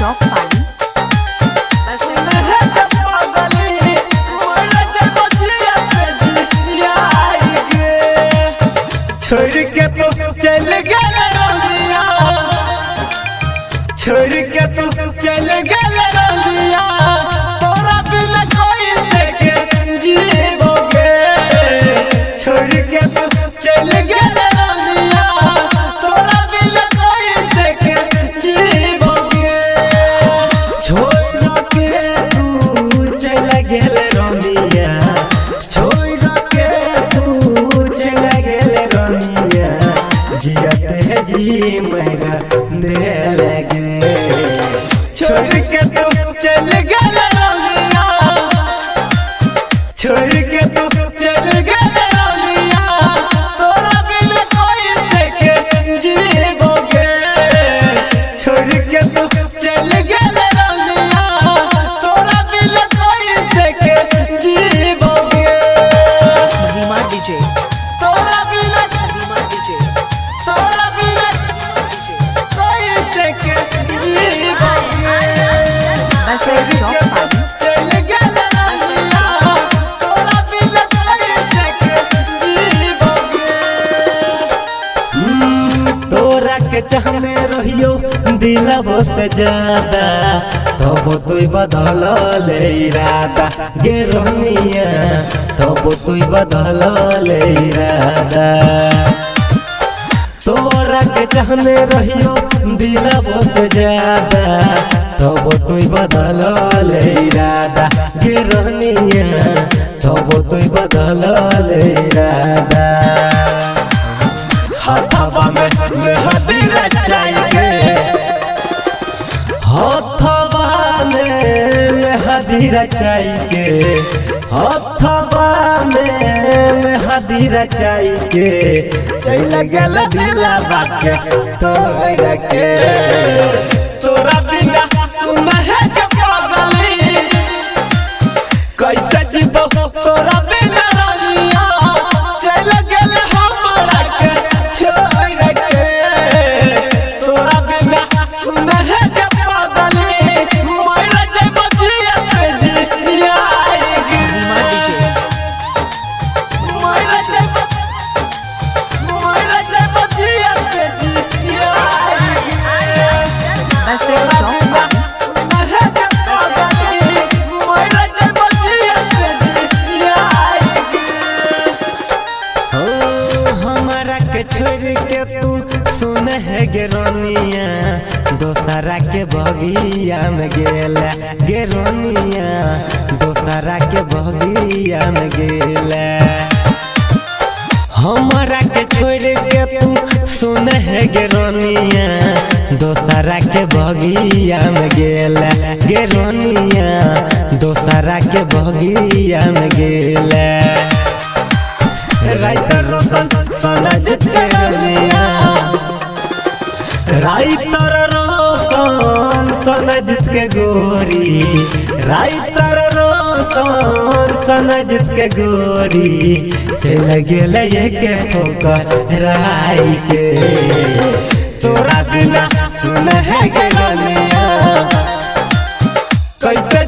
चौक पाली छोड़ के तो चल गया रंगिया, छोड़ के तो चल गया रंगिया, तोरा बिना कोई देखे जीवोगे। छोड़ के तो चल गया रंगिया, तोरा बिना कोई देखे जीवोगे। छोड़ के तू चल गया रंगिया, छोड़ के तू चल गया रंगिया, जियते जी मेरा दे लगे। छोड़ के तू चल गया रंगिया, छोड़ के तू चल गया रंगिया, तोरा बिना कोई देखे जीवोगे। छोड़ के तू चल गया रंगिया, तोरा बिना कोई देखे जीवोगे। महिमा डीजे तोरा बिना महिमा डीजे तोरा बिना कोई देखे जीवोगे। बसे चौक पाली चल गया रंगिया, तोरा बिना कोई देखे जीवोगे। तोरा के चाहने रहियो दिलबो से ज्यादा, तब तू बदल ले इरादा गे रोनिया, तब तू बदल ले इरादा। तोरा के चाहने रहियो दिलबो से ज्यादा, तब तू बदल ले इरादा गे रोनिया, तब तू बदल ले इरादा। हथवा में मेहंदी रचाइए, हथवा में मेहंदी रचाइए, हथवा में मेहंदी रचाइए, चल गल दिलवा के तोरा के। तोरा बिना सुनहे के पागली, कैसे जीवो तोरा बिना रानिया, चल गल हमरा के छोड़ के। तोरा बिना सुनहे के पागली, मर जब जियते जियाएगी। महिमा डीजे मर जब जियते जियाएगी। बसे चौक पाली हमारा के छोड़ के तू सुन है गे रोनिया, दोसरा के बगिया में गेला गे रोनिया, दोसरा के बगिया में गेला। हमारा के छोड़ के तू सुन है गे रोनिया, दोसरा के बगिया में गेला गे रोनिया, दोसरा के बगिया में गेला। राइटर रोशन सनज के रोनिया, राइटर रोशन सनज के गोरी, राइटर रोशन सनज के गोरी, चल गेल के ठोकर राई के। तोरा बिना सुन है गे रोनिया, कैसे